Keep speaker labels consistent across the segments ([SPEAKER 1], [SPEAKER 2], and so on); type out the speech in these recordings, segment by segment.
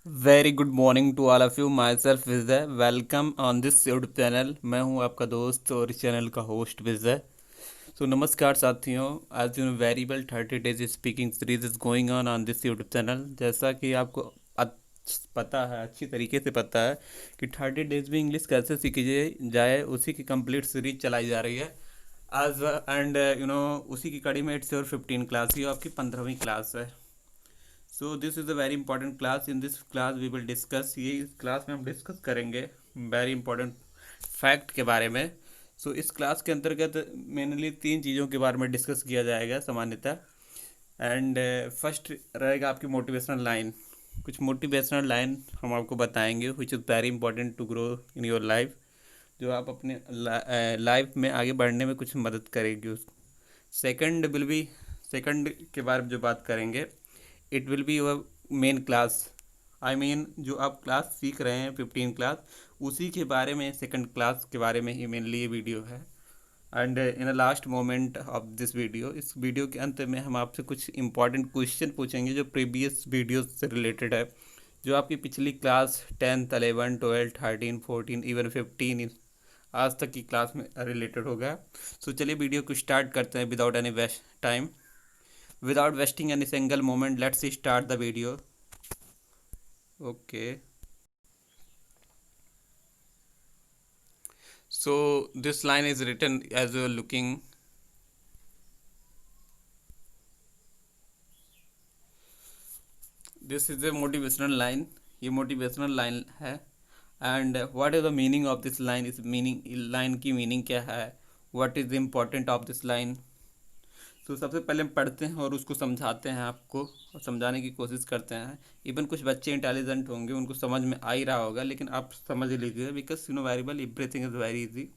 [SPEAKER 1] Very good morning to all of you. Myself Vijay, welcome on this YouTube channel. मैं हूं आपका दोस्त और इस चैनल का होस्ट विजय। सो नमस्कार साथियों। As you know very well 30 days speaking series is going on this YouTube channel. जैसा कि आपको पता है, अच्छी तरीके से पता है कि 30 डेज में इंग्लिश कैसे सीखी जाए उसी की कंप्लीट सीरीज चलाई जा रही है। आज एंड उसी की कड़ी में इट्स योर 15 क्लास, ये आपकी 15वीं क्लास है। So this is a very important class. In this class we will discuss, ये इस क्लास में हम डिस्कस करेंगे वेरी इंपॉर्टेंट फैक्ट के बारे में। सो इस क्लास के अंतर्गत मेनली 3 चीज़ों के बारे में डिस्कस किया जाएगा सामान्यतः। एंड फर्स्ट रहेगा आपकी मोटिवेशनल लाइन। कुछ मोटिवेशनल लाइन हम आपको बताएंगे which is very important to grow in your life, जो आप अपने लाइफ में आगे बढ़ने में कुछ मदद करेगी उस। सेकंड विल बी, सेकंड के बारे में जो बात करेंगे, it will be your main class. I mean जो आप क्लास सीख रहे हैं 15 क्लास, उसी के बारे में सेकंड क्लास के बारे में ही मेनली ये वीडियो है। And in a last moment of this video, इस वीडियो के अंत में हम आपसे कुछ इंपॉर्टेंट क्वेश्चन पूछेंगे जो प्रीवियस वीडियो से रिलेटेड है, जो आपकी पिछली क्लास 10th 11 12 13 14 इवन 15 आज तक की क्लास में रिलेटेड होगा। सो चलिए वीडियो को स्टार्ट करते हैं without any waste time, without wasting any single moment. Let's start the video. Okay, so this line is written as you are looking. This is a motivational line, ये motivational line है। And what is the meaning of this line, इस meaning line की meaning क्या है, what is the important of this line. तो सबसे पहले हम पढ़ते हैं और उसको समझाते हैं आपको, और समझाने की कोशिश करते हैं। इवन कुछ बच्चे इंटेलिजेंट होंगे, उनको समझ में आ ही रहा होगा, लेकिन आप समझ लीजिए because you know very well everything is very easy.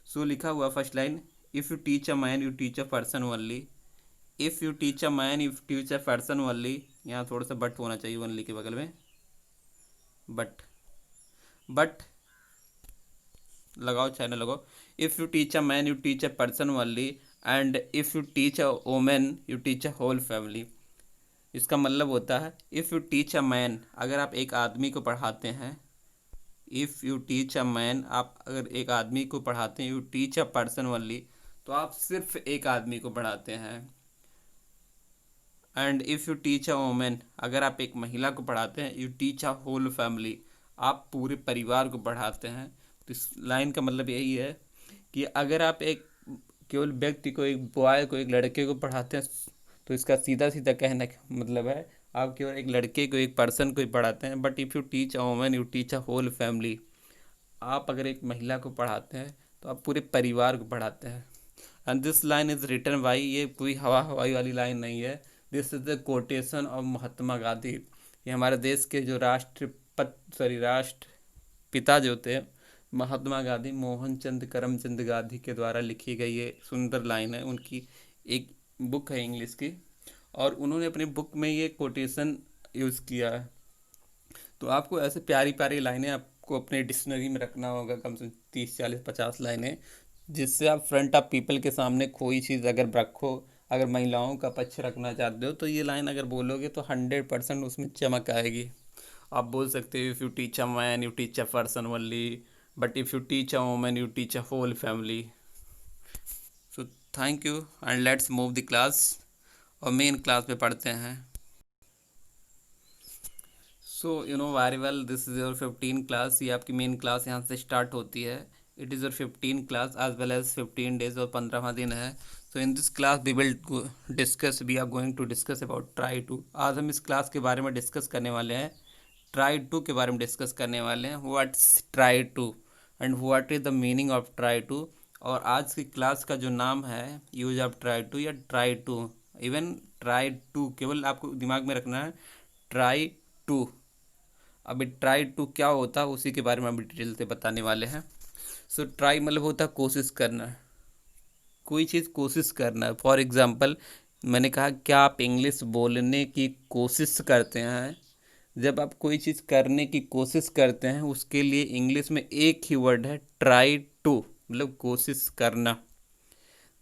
[SPEAKER 1] So लिखा हुआ first line, if you teach a man you teach a person only. If you teach a man you teach a person only, यहाँ थोड़ा सा but होना चाहिए only के बगल में, बट लगाओ चाहे ना लगाओ। If you teach a man you teach a person only, and if you teach a women you teach a whole family. इसका मतलब होता है if you teach a man, अगर आप एक आदमी को पढ़ाते हैं। If you teach a man, आप अगर एक आदमी को पढ़ाते हैं। You teach a person only, तो आप सिर्फ एक आदमी को पढ़ाते हैं। And if you teach a women, अगर आप एक महिला को पढ़ाते हैं। You teach a whole family, आप पूरे परिवार को पढ़ाते हैं। तो इस लाइन का मतलब यही है कि अगर आप एक केवल व्यक्ति को, एक बॉय को, एक लड़के को पढ़ाते हैं, तो इसका सीधा सीधा कहने का मतलब है आप केवल एक लड़के को, एक पर्सन को ही पढ़ाते हैं। But if you teach a women you teach a whole family, आप अगर एक महिला को पढ़ाते हैं तो आप पूरे परिवार को पढ़ाते हैं। And this line is written by, ये कोई हवा हवाई वाली लाइन नहीं है। This is the quotation of Mahatma Gandhi. ये हमारे देश के जो राष्ट्र पिता जो थे, महात्मा गांधी, मोहन चंद करमचंद गांधी के द्वारा लिखी गई ये सुंदर लाइन है। उनकी एक बुक है इंग्लिश की, और उन्होंने अपनी बुक में ये कोटेशन यूज़ किया है। तो आपको ऐसे प्यारी प्यारी लाइनें आपको अपने डिक्शनरी में रखना होगा, कम से कम 30 40 50 लाइनें, जिससे आप फ्रंट ऑफ पीपल के सामने कोई चीज़ अगर रखो, अगर महिलाओं का पक्ष रखना चाहते हो, तो ये लाइन अगर बोलोगे तो 100% उसमें चमक आएगी। आप बोल सकते हो if you teach a man you teach a person only, but if you teach a women you teach a whole family. So thank you and let's move the class, और मेन क्लास में पढ़ते हैं। So you know very well this is your 15 class, ये आपकी main class यहाँ से start होती है। It is your 15 class as well as 15 days, और 15वां दिन है। So in this class we will discuss, we are going to discuss about try to. आज हम इस क्लास के बारे में डिस्कस करने वाले हैं, ट्राई टू के बारे में डिस्कस करने वाले हैं। What's try to and what is the meaning of try to. और आज की क्लास का जो नाम है, यूज ऑफ ट्राई टू या try to, even try to, केवल आपको दिमाग में रखना है ट्राई टू। अभी ट्राई टू क्या होता है उसी के बारे में अभी डिटेल से बताने वाले हैं। सो ट्राई मतलब होता है कोशिश करना, कोई चीज़ कोशिश करना है। फॉर एग्ज़ाम्पल, मैंने कहा क्या आप इंग्लिश बोलने की कोशिश करते हैं। जब आप कोई चीज़ करने की कोशिश करते हैं, उसके लिए इंग्लिश में एक ही वर्ड है ट्राई टू, मतलब कोशिश करना।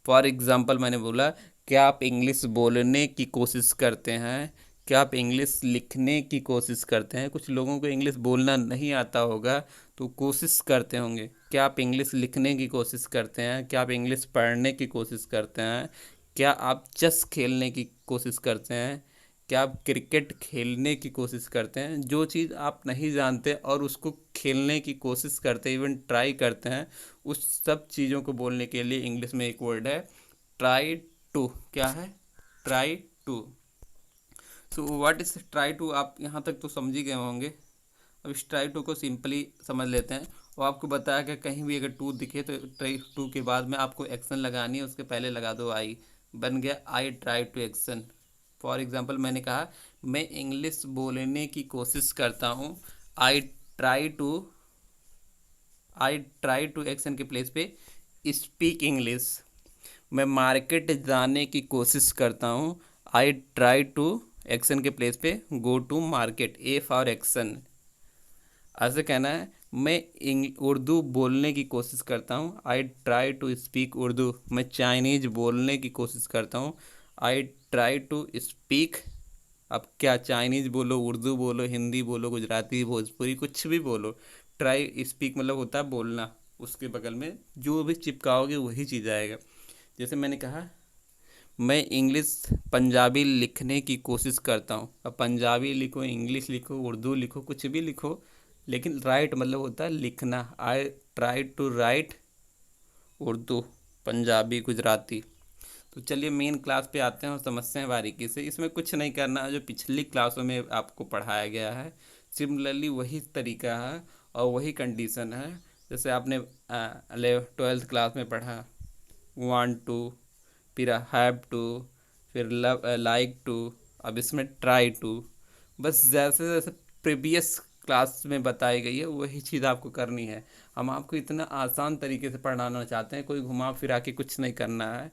[SPEAKER 1] फॉर एग्ज़ाम्पल मैंने बोला क्या आप इंग्लिश बोलने की कोशिश करते हैं, क्या आप इंग्लिश लिखने की कोशिश करते हैं? कुछ लोगों को इंग्लिश बोलना नहीं आता होगा तो कोशिश करते होंगे। क्या आप इंग्लिश लिखने की कोशिश करते हैं? क्या आप इंग्लिश पढ़ने की कोशिश करते हैं? क्या आप चेस खेलने की कोशिश करते हैं? क्या आप क्रिकेट खेलने की कोशिश करते हैं? जो चीज़ आप नहीं जानते और उसको खेलने की कोशिश करते हैं, इवन ट्राई करते हैं, उस सब चीज़ों को बोलने के लिए इंग्लिश में एक वर्ड है ट्राई टू। क्या है? Try to. So what is try to? आप यहाँ तक तो समझ ही गए होंगे। अब इस ट्राई टू को सिंपली समझ लेते हैं। वो आपको बताया कि कहीं भी अगर टू दिखे तो ट्राई टू के बाद में आपको एक्शन लगानी है, उसके पहले लगा दो आई। बन गया I try to action. For example मैंने कहा मैं इंग्लिश बोलने की कोशिश करता हूँ। I try to I try to action के प्लेस पे स्पीक इंग्लिश। मैं मार्केट जाने की कोशिश करता हूँ। आई ट्राई टू एक्शन के प्लेस पे go to market. A for action. ऐसे कहना है मैं उर्दू बोलने की कोशिश करता हूँ। I try to speak Urdu. मैं चाइनीज बोलने की कोशिश करता हूँ। I try to speak. अब क्या चाइनीज बोलो, उर्दू बोलो, हिंदी बोलो, गुजराती, भोजपुरी, कुछ भी बोलो, ट्राई स्पीक मतलब होता है बोलना। उसके बगल में जो भी चिपकाओगे वही चीज़ आएगा। जैसे मैंने कहा मैं इंग्लिश पंजाबी लिखने की कोशिश करता हूँ। अब पंजाबी लिखो, इंग्लिश लिखो, उर्दू लिखो, कुछ भी लिखो, लेकिन राइट मतलब होता है लिखना। I try to write Urdu, Punjabi, Gujarati. तो चलिए मेन क्लास पे आते हैं और समझते हैं बारीकी से। इसमें कुछ नहीं करना है, जो पिछली क्लासों में आपको पढ़ाया गया है सिमिलरली वही तरीका है और वही कंडीशन है। जैसे आपने 12th क्लास में पढ़ा वांट टू, फिर हैव टू, फिर लव लाइक टू, अब इसमें ट्राई टू। बस जैसे जैसे प्रीवियस क्लास में बताई गई है वही चीज़ आपको करनी है। हम आपको इतना आसान तरीके से पढ़ाना चाहते हैं, कोई घुमा फिरा के कुछ नहीं करना है,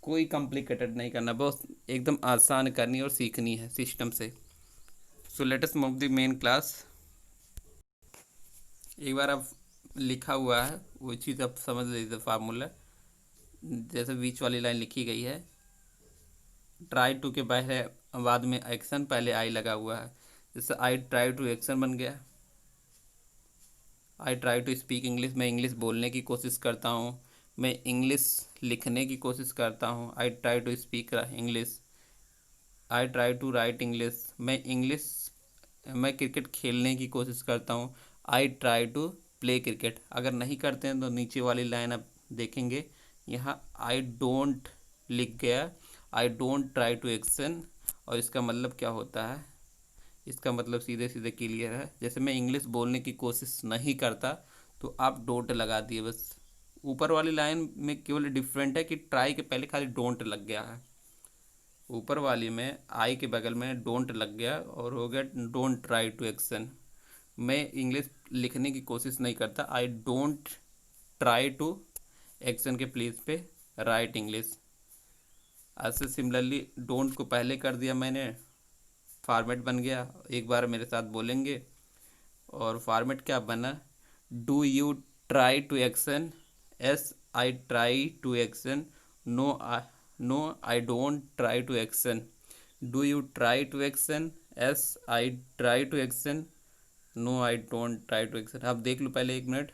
[SPEAKER 1] कोई कॉम्प्लिकेटेड नहीं करना, बस एकदम आसान करनी और सीखनी है सिस्टम से। So let us move the main class. एक बार अब लिखा हुआ है वो चीज़ आप समझ लीजिए फार्मूला। जैसे बीच वाली लाइन लिखी गई है ट्राई टू के पहले बाद में एक्शन, पहले आई लगा हुआ है। जैसे आई ट्राई टू एक्शन बन गया। I try to speak English, मैं इंग्लिश बोलने की कोशिश करता हूँ। मैं इंग्लिश लिखने की कोशिश करता हूँ। I try to speak English. I try to write English, मैं क्रिकेट खेलने की कोशिश करता हूँ। I try to play cricket. अगर नहीं करते हैं तो नीचे वाली लाइन आप देखेंगे, यहाँ आई डोंट लिख गया। I don't try to action. और इसका मतलब क्या होता है? इसका मतलब सीधे सीधे क्लियर है। जैसे मैं इंग्लिश बोलने की कोशिश नहीं करता तो आप डोंट लगा दिए बस। ऊपर वाली लाइन में केवल डिफरेंट है कि ट्राई के पहले खाली डोंट लग गया है, ऊपर वाली में आई के बगल में डोंट लग गया और हो गया डोंट ट्राई टू एक्शन। मैं इंग्लिश लिखने की कोशिश नहीं करता। I don't try to action के प्लेस पे राइट इंग्लिश। ऐसे सिमिलरली डोंट को पहले कर दिया मैंने, फॉर्मेट बन गया। एक बार मेरे साथ बोलेंगे और फॉर्मेट क्या बना? Do you try to action? Yes I try to action. No no I don't try to action. Do you try to action? Yes I try to action. No I don't try to action. आप देख लो पहले 1 minute.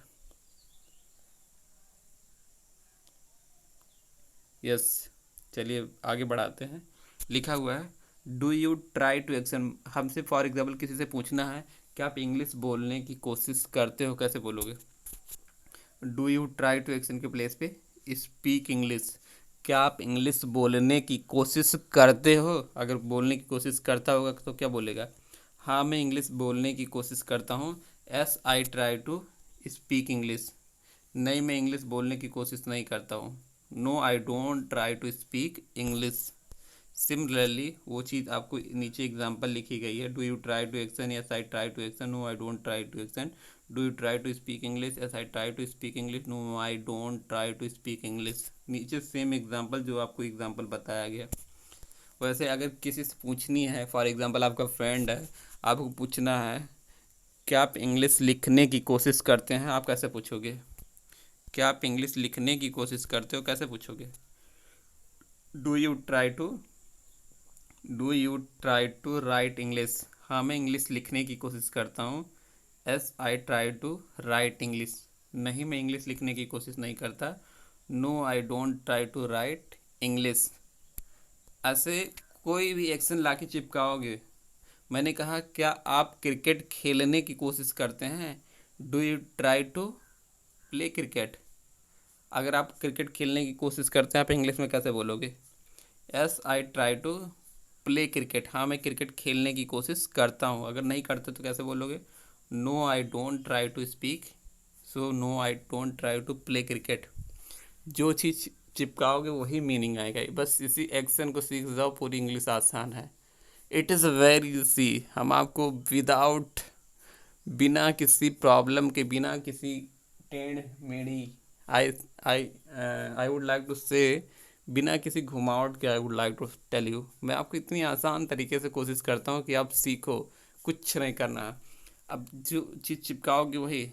[SPEAKER 1] Yes, चलिए आगे बढ़ाते हैं। लिखा हुआ है do you try to action. हमसे फॉर एग्जाम्पल किसी से पूछना है कि आप इंग्लिश बोलने की कोशिश करते हो, कैसे बोलोगे? Do you try to action के प्लेस पे स्पीक इंग्लिश। क्या आप इंग्लिश बोलने की कोशिश करते हो? अगर बोलने की कोशिश करता होगा तो क्या बोलेगा? हाँ मैं इंग्लिश बोलने की कोशिश करता हूँ। Yes I try to speak English. नहीं मैं इंग्लिश बोलने की कोशिश नहीं करता हूँ। No I don't try to speak English. Similarly वो चीज़ आपको नीचे एग्जांपल लिखी गई है। Do you try to action? Yes I try to action. No I don't try to action. Do you try to speak English? Yes I try to speak English. No I don't try to speak English. नीचे same example जो आपको example बताया गया। वैसे अगर किसी से पूछनी है, फॉर एग्जांपल आपका फ्रेंड है, आपको पूछना है क्या आप इंग्लिश लिखने की कोशिश करते हैं, आप कैसे पूछोगे? क्या आप इंग्लिश लिखने की कोशिश करते हो, कैसे पूछोगे? Do you try to do you try to write English? हाँ, मैं इंग्लिश लिखने की कोशिश करता हूँ। Yes I try to write English. नहीं, मैं इंग्लिश लिखने की कोशिश नहीं करता। No I don't try to write English. ऐसे कोई भी एक्शन लाके चिपकाओगे। मैंने कहा क्या आप क्रिकेट खेलने की कोशिश करते हैं? Do you try to play cricket? अगर आप क्रिकेट खेलने की कोशिश करते हैं, आप इंग्लिश में कैसे बोलोगे? Yes I try to play cricket. हाँ, मैं क्रिकेट खेलने की कोशिश करता हूँ। अगर नहीं करते तो कैसे बोलोगे? No I don't try to speak, so no I don't try to play cricket. जो चीज़ चिपकाओगे वही मीनिंग आएगा। बस इसी एक्शन को सीख जाओ, पूरी इंग्लिश आसान है। It is very easy. हम आपको विदाउट, बिना किसी प्रॉब्लम के, बिना किसी टेढ़ मेढ़ी, I I I would like to say, बिना किसी घुमावट के, I would like to tell you, मैं आपको इतनी आसान तरीके से कोशिश करता हूँ कि आप सीखो। कुछ नहीं करना। अब जो चीज़ चिपकाओगे वही।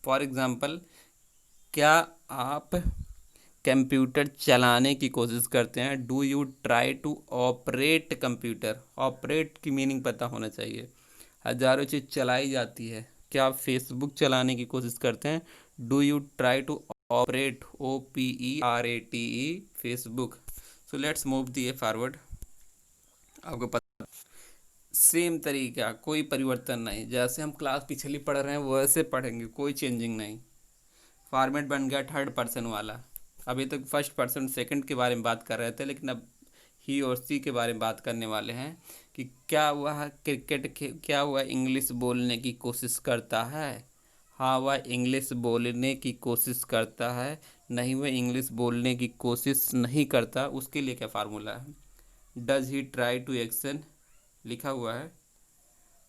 [SPEAKER 1] फॉर एग्ज़ाम्पल, क्या आप कंप्यूटर चलाने की कोशिश करते हैं? Do you try to operate computer? Operate की मीनिंग पता होना चाहिए। हजारों चीज़ चलाई जाती है। क्या आप फेसबुक चलाने की कोशिश करते हैं? Do you try to operate, OPERATE, Facebook? So let's move the forward. आपको पता, सेम तरीका, कोई परिवर्तन नहीं। जैसे हम क्लास पिछली पढ़ रहे हैं वैसे पढ़ेंगे, कोई चेंजिंग नहीं। फॉर्मेट बन गया थर्ड पर्सन वाला। अभी तक फर्स्ट पर्सन सेकंड के बारे में बात कर रहे थे, लेकिन अब ही और सी के बारे में बात करने वाले हैं कि क्या वह क्या वह इंग्लिश बोलने की कोशिश करता है? हाँ, वह इंग्लिश बोलने की कोशिश करता है। नहीं, वह इंग्लिश बोलने की कोशिश नहीं करता। उसके लिए क्या फार्मूला है? Does he try to action, लिखा हुआ है।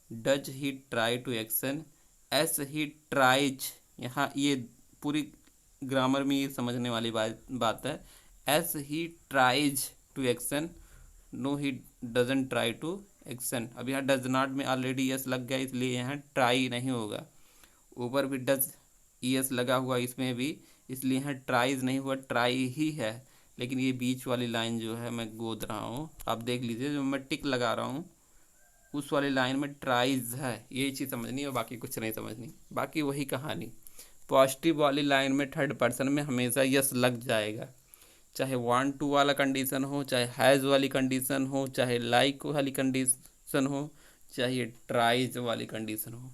[SPEAKER 1] Does he try to action, yes he tries. यहाँ ये पूरी ग्रामर में ये समझने वाली बात है। Yes he tries to action, no he doesn't try to action. अब यहाँ डज नॉट में ऑलरेडी यस लग गया, इसलिए यहाँ ट्राई नहीं होगा। ऊपर भी डज यस लगा हुआ इसमें भी, इसलिए यहाँ ट्राइज नहीं हुआ, ट्राई ही है। लेकिन ये बीच वाली लाइन जो है मैं गोद रहा हूँ, आप देख लीजिए, जो मैं टिक लगा रहा हूँ उस वाली लाइन में ट्राइज है। यही चीज़ समझनी है और बाकी कुछ नहीं समझनी। बाकी वही कहानी। पॉजिटिव वाली लाइन में थर्ड पर्सन में हमेशा यस लग जाएगा। चाहे वांट टू वाला कंडीशन हो, चाहे हैज़ वाली कंडीशन हो, चाहे लाइक वाली कंडीशन हो, चाहे ट्राइज वाली कंडीशन हो।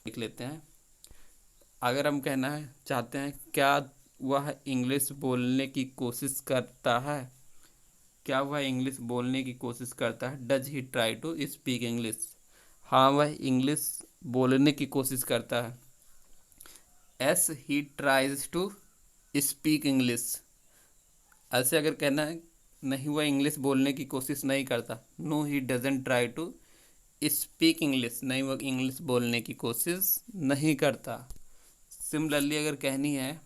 [SPEAKER 1] लिख लेते हैं। अगर हम कहना है चाहते हैं क्या वह इंग्लिश बोलने की कोशिश करता है? क्या वह इंग्लिश बोलने की कोशिश करता है? Does he try to speak English? हाँ, वह इंग्लिश बोलने की कोशिश करता है। Yes he tries to speak English. ऐसे अगर कहना है नहीं, वह इंग्लिश बोलने की कोशिश नहीं करता। No he doesn't try to speak English. नहीं, वह इंग्लिश बोलने की कोशिश नहीं करता। सिमिलरली अगर कहनी है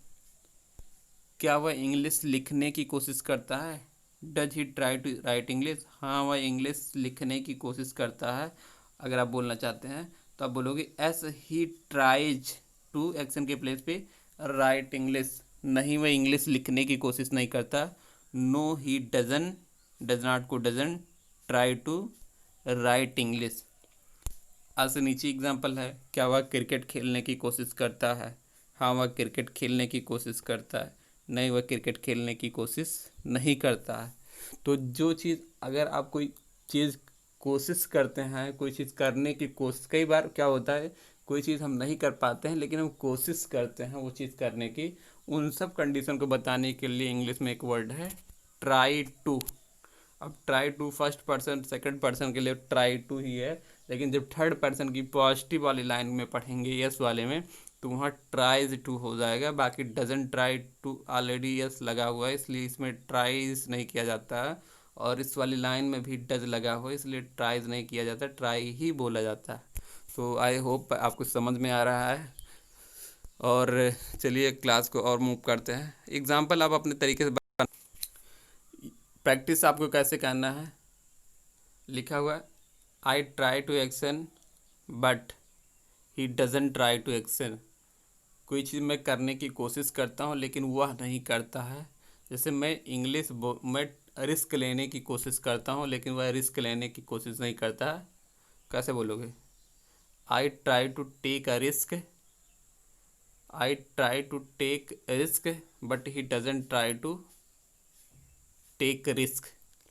[SPEAKER 1] क्या वह इंग्लिश लिखने की कोशिश करता है? Does he try to write English? हाँ, वह इंग्लिश लिखने की कोशिश करता है। अगर आप बोलना चाहते हैं तो आप बोलोगे as he tries to, action के प्लेस पे राइट इंग्लिश। नहीं, वह इंग्लिश लिखने की कोशिश नहीं करता। No he doesn't, does not को doesn't, try to write English. आज से नीचे एग्जाम्पल है, क्या वह क्रिकेट खेलने की कोशिश करता है? हाँ, वह क्रिकेट खेलने की कोशिश करता है। नहीं, वह क्रिकेट खेलने की कोशिश नहीं करता है। तो जो चीज़, अगर आप कोई चीज़ कोशिश करते हैं, कोई चीज़ करने की कोशिश, कई बार क्या होता है कोई चीज़ हम नहीं कर पाते हैं लेकिन हम कोशिश करते हैं वो चीज़ करने की। उन सब कंडीशन को बताने के लिए इंग्लिश में एक वर्ड है ट्राई टू। अब try to first person second person के लिए ट्राई टू ही है, लेकिन जब थर्ड पर्सन की पॉजिटिव वाली लाइन में पढ़ेंगे यस वाले में, तो वहाँ ट्राइज टू हो जाएगा। बाकी doesn't try to already yes लगा हुआ है, इसलिए इसमें ट्राइज नहीं किया जाता है। और इस वाली लाइन में भी डज लगा हुआ है, इसलिए ट्राइज नहीं किया जाता, ट्राई ही बोला जाता है। सो आई होप आपको समझ में आ रहा है। और चलिए क्लास को और मूव करते हैं। एग्जाम्पल आप अपने तरीके से प्रैक्टिस आपको कैसे करना है, लिखा हुआ है I try to action but he doesn't try to action. कोई चीज़ मैं करने की कोशिश करता हूँ लेकिन वह नहीं करता है। जैसे मैं रिस्क लेने की कोशिश करता हूँ लेकिन वह रिस्क लेने की कोशिश नहीं करता। कैसे बोलोगे? I try to take a risk, I try to take risk but he doesn't try to take risk.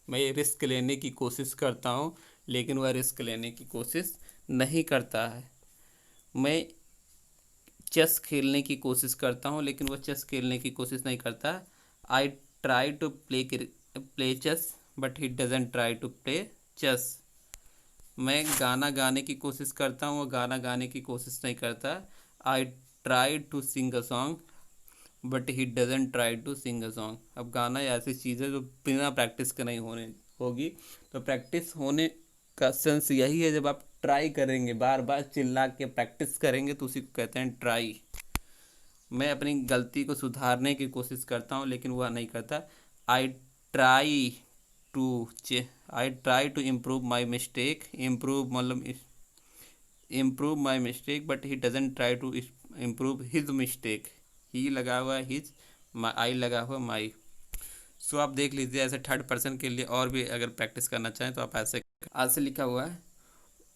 [SPEAKER 1] मैं रिस्क लेने की कोशिश करता हूँ लेकिन वह रिस्क लेने की कोशिश नहीं करता है। मैं चेस खेलने की कोशिश करता हूँ लेकिन वह चेस खेलने की कोशिश नहीं करता। I try to play chess but he doesn't try to play chess. मैं गाना गाने की कोशिश करता हूँ, वो गाना गाने की कोशिश नहीं करता। I try to sing a song but he doesn't try to sing a song. अब गाना ऐसी चीज़ है जो बिना प्रैक्टिस के नहीं होने होगी। तो प्रैक्टिस होने का सेंस यही है, जब आप ट्राई करेंगे, बार बार चिल्ला के प्रैक्टिस करेंगे तो उसी को कहते हैं ट्राई। मैं अपनी गलती को सुधारने की कोशिश करता हूँ लेकिन वह नहीं करता। I try to I try to improve my mistake, improve मतलब improve my mistake but he doesn't try to improve his mistake. ही लगा हुआ है हिज, आई लगा हुआ माई। सो आप देख लीजिए, ऐसे थर्ड पर्सन के लिए और भी अगर प्रैक्टिस करना चाहें तो आप ऐसे आज से लिखा हुआ है।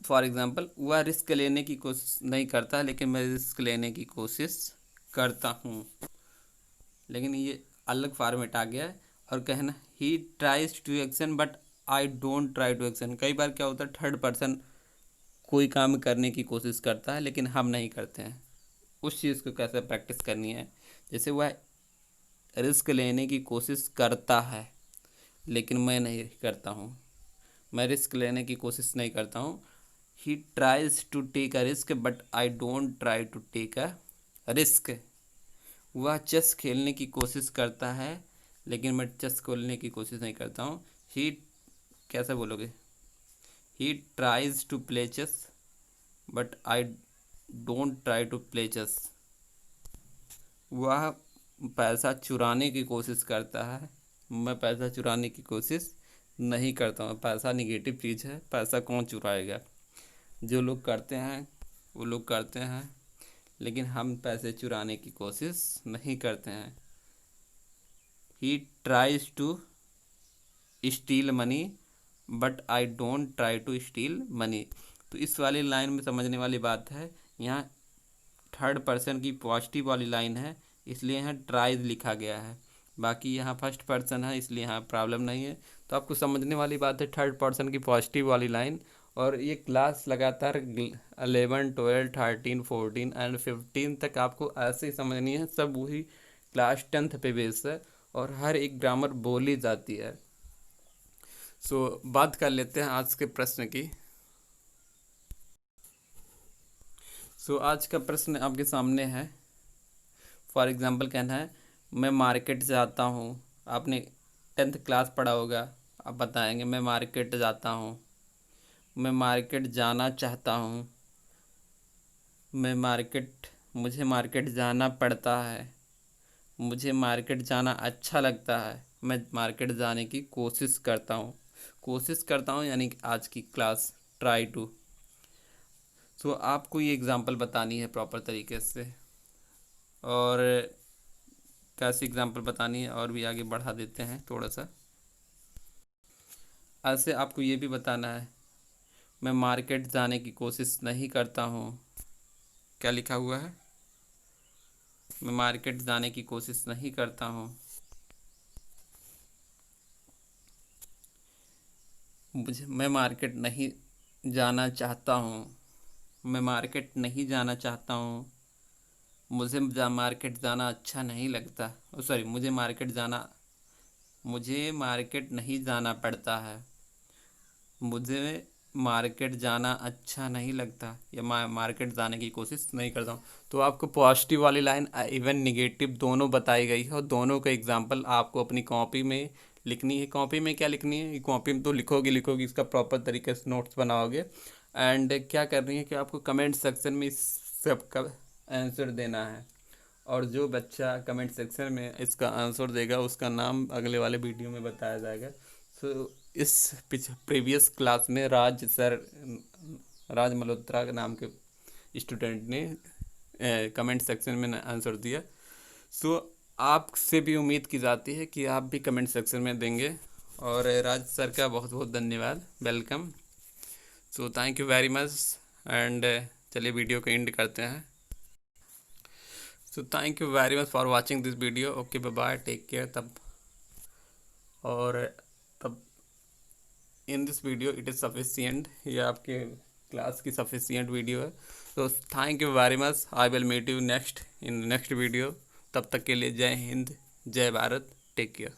[SPEAKER 1] फॉर एग्जाम्पल, वह रिस्क लेने की कोशिश नहीं करता लेकिन मैं रिस्क लेने की कोशिश करता हूँ। लेकिन ये अलग फॉर्मेट आ गया है। और कहना he tries to action but I don't try to action. कई बार क्या होता है, थर्ड पर्सन कोई काम करने की कोशिश करता है लेकिन हम नहीं करते हैं। उस चीज़ को कैसे प्रैक्टिस करनी है, जैसे वह रिस्क लेने की कोशिश करता है लेकिन मैं नहीं करता हूँ। मैं रिस्क लेने की कोशिश नहीं करता हूँ। He tries to take a risk but I don't try to take a risk. वह चेस खेलने की कोशिश करता है लेकिन मैं चेस खेलने की कोशिश नहीं करता हूँ। ही कैसे बोलोगे? He tries to play chess but I don't try to play chess. वह पैसा चुराने की कोशिश करता है, मैं पैसा चुराने की कोशिश नहीं करता हूँ। पैसा निगेटिव चीज़ है, पैसा कौन चुराएगा? जो लोग करते हैं वो लोग करते हैं लेकिन हम पैसे चुराने की कोशिश नहीं करते हैं। He tries to steal money but I don't try to steal money. तो इस वाली लाइन में समझने वाली बात है, यहाँ थर्ड पर्सन की पॉजिटिव वाली लाइन है इसलिए यहाँ ट्राइज लिखा गया है। बाकी यहाँ फर्स्ट पर्सन है इसलिए यहाँ प्रॉब्लम नहीं है। तो आपको समझने वाली बात है थर्ड पर्सन की पॉजिटिव वाली लाइन। और ये क्लास लगातार 11, 12, 13, 14 एंड 15 तक आपको ऐसे ही समझनी है। सब वही क्लास 10th पे बेस है और हर एक ग्रामर बोली जाती है। सो बात कर लेते हैं आज के प्रश्न की। सो आज का प्रश्न आपके सामने है। फॉर एग्जांपल कहना है, मैं मार्केट जाता हूँ। आपने 10th क्लास पढ़ा होगा, आप बताएंगे मैं मार्केट जाता हूँ, मैं मार्केट जाना चाहता हूँ, मुझे मार्केट जाना पड़ता है, मुझे मार्केट जाना अच्छा लगता है, मैं मार्केट जाने की कोशिश करता हूँ यानी कि आज की क्लास ट्राई टू। सो आपको ये एग्ज़ाम्पल बतानी है प्रॉपर तरीके से। और कैसी एग्ज़ाम्पल बतानी है और भी आगे बढ़ा देते हैं थोड़ा सा। ऐसे आपको ये भी बताना है, मैं मार्केट जाने की कोशिश नहीं करता हूँ। क्या लिखा हुआ है? मैं मार्केट जाने की कोशिश नहीं करता हूँ। मैं मार्केट नहीं जाना चाहता हूँ। मैं मार्केट नहीं जाना चाहता हूँ। मार्केट जाना अच्छा नहीं लगता। सॉरी, मुझे मार्केट नहीं जाना पड़ता है। मुझे मार्केट जाना अच्छा नहीं लगता या मार्केट जाने की कोशिश नहीं करता हूँ। तो आपको पॉजिटिव वाली लाइन इवन निगेटिव दोनों बताई गई है और दोनों का एग्जांपल आपको अपनी कॉपी में लिखनी है। कॉपी में क्या लिखनी है? कॉपी में तो लिखोगी इसका प्रॉपर तरीके से नोट्स बनाओगे। एंड क्या करनी है कि आपको कमेंट सेक्शन में इस सब का आंसर देना है। और जो बच्चा कमेंट सेक्शन में इसका आंसर देगा उसका नाम अगले वाले वीडियो में बताया जाएगा। सो इस प्रीवियस क्लास में राज मल्होत्रा के नाम के स्टूडेंट ने कमेंट सेक्शन में आंसर दिया। सो आपसे भी उम्मीद की जाती है कि आप भी कमेंट सेक्शन में देंगे और राज सर का बहुत बहुत धन्यवाद, welcome. So thank you very much and चलिए वीडियो को एंड करते हैं। So thank you very much for watching this video. Okay bye bye, take care. तब और तब in this video it is sufficient, ये आपके क्लास की सफिशियंट वीडियो है। तो thank you very much, I will meet you next in next video. तब तक के लिए जय हिंद, जय भारत, टेक केयर।